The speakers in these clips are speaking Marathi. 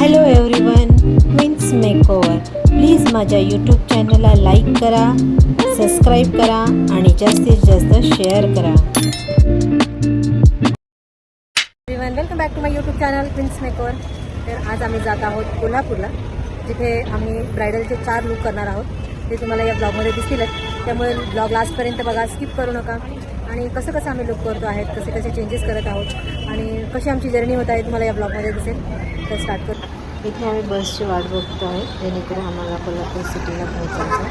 Hello everyone, Queens Makeover. Please माझ्या यूट्यूब चॅनलला लाईक करा, सबस्क्राईब करा आणि जास्तीत जास्त शेअर करा. Everyone, welcome back to my YouTube channel Queens Makeover. तर आज आम्ही जात आहोत कोल्हापूरला, जिथे आम्ही ब्रायडलचे 4 लुक करणार आहोत. ते तुम्हाला या ब्लॉगमध्ये दिसतीलच, त्यामुळे ब्लॉग लास्टपर्यंत बघा, स्किप करू नका. आणि कसं कसं आम्ही लुक करतो आहेत, कसे कसे चेंजेस करत आहोत आणि कशी आमची जर्नी होत आहे तुम्हाला या ब्लॉगमध्ये दिसेल. तर स्टार्ट करू. इथे आम्ही बसची वाट बघतो आहे, जेणेकरून आम्हाला कोल्हापूर सिटीला पोहोचायचं.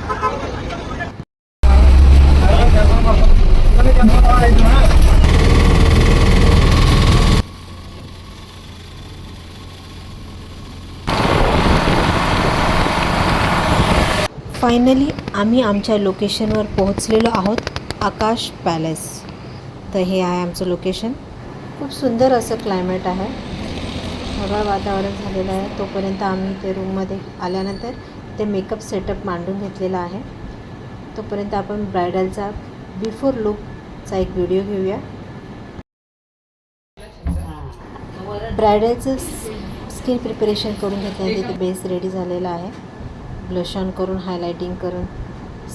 फायनली आम्ही आमच्या लोकेशनवर पोहोचलेलो आहोत, आकाश पॅलेस. तर हे आहे आमचं लोकेशन. खूप सुंदर असं क्लायमेट आहे, ढगाळ वातावरण झालेलं आहे. तोपर्यंत आम्ही ते रूममध्ये आल्यानंतर ते मेकअप सेटअप मांडून घेतलेला आहे. तोपर्यंत आपण ब्रायडलचा बिफोर लुकचा एक व्हिडिओ घेऊया. ब्रायडलचं स्किन प्रिपरेशन करून घेतल्यानंतर ते बेस रेडी झालेला आहे. ब्लश ऑन करून, हायलायटिंग करून,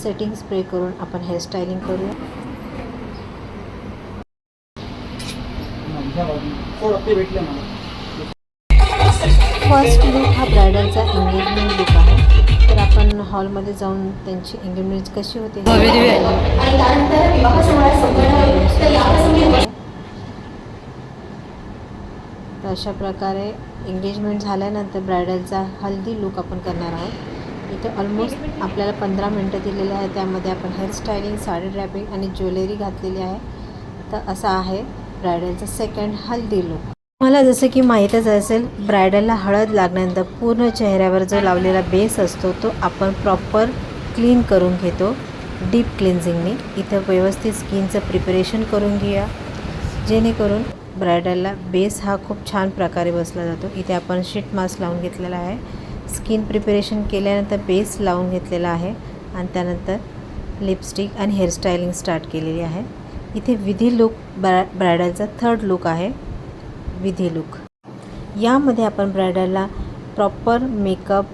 सेटिंग स्प्रे करून आपण हेअरस्टायलिंग करूया. फर्स्ट लुक हा ब्रायडलचा एंगेजमेंट लुक आहे. तर आपण हॉलमध्ये जाऊन त्यांची एंगेजमेंट कशी होते तर अशा प्रकारे एंगेजमेंट झाल्यानंतर ब्रायडलचा हल्दी लुक आपण करणार आहोत. इथं ऑलमोस्ट आपल्याला 15 मिनटं दिलेले आहे. त्यामध्ये आपण हेअरस्टायलिंग, साडी ड्रॅपिंग आणि ज्वेलरी घातलेली आहे. तर असा आहे ब्रायडलचा सेकंड हल्दी लुक. मला जसं की माहीतच असेल, ब्रायडलला हळद लागल्यानंतर पूर्ण चेहऱ्यावर जो लावलेला बेस असतो तो आपण प्रॉपर क्लीन करून घेतो डीप क्लिन्झिंगने. इथं व्यवस्थित स्किनचं प्रिपरेशन करून घेऊया, जेणेकरून ब्रायडलला बेस हा खूप छान प्रकारे बसला जातो. इथे आपण शीट मास्क लावून घेतलेला आहे. स्किन प्रिपरेशन केल्यानंतर बेस लावून घेतलेला आहे आणि त्यानंतर लिपस्टिक आणि हेअरस्टायलिंग स्टार्ट केलेली आहे. इथे विधी लुक ब्रायडलचा थर्ड लुक आहे, विधी लुक. यामध्ये आपण ब्रायडलला प्रॉपर मेकअप,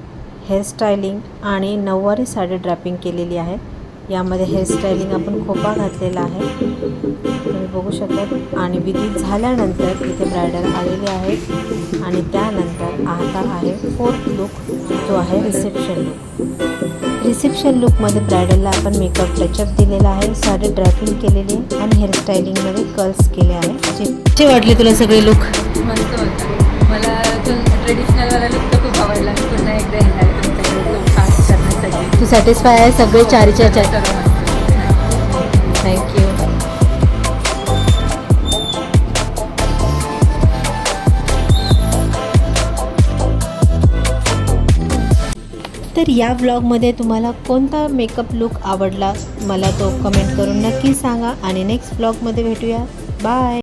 हेअरस्टायलिंग आणि नऊवारी साडी ड्रॅपिंग केलेली आहे. यामध्ये हेअरस्टायलिंग आपण खोपा घातलेला आहे, तुम्ही बघू शकता. आणि विधी झाल्यानंतर इथे ब्रायडल आलेले आहे. आणि त्यानंतर आता आहे फोर्थ लुक, जो आहे रिसेप्शन लुक. रिसेप्शन लुकमध्ये ब्रायडलला आपण मेकअप टचअप दिलेला आहे, साडी ड्रॅपिंग केलेली आहे आणि हेअरस्टायलिंगमध्ये कर्ल्स केले आहे. कसे वाटले तुला सगळे लुक? मस्त होता. मला ट्रेडिशनलवाला लुक तर खूप आवडला. पुन्हा एकदा येणार आहे तुमच्याकडे खास करण्यासाठी. तू सॅटिस्फाय आहे सगळे 4च्या 4? थँक्यू. तर या व्लॉगमध्ये तुम्हाला कोणता मेकअप लुक आवडला मला तो कमेंट करून नक्की सांगा. आणि नेक्स्ट व्लॉगमध्ये भेटूया. बाय.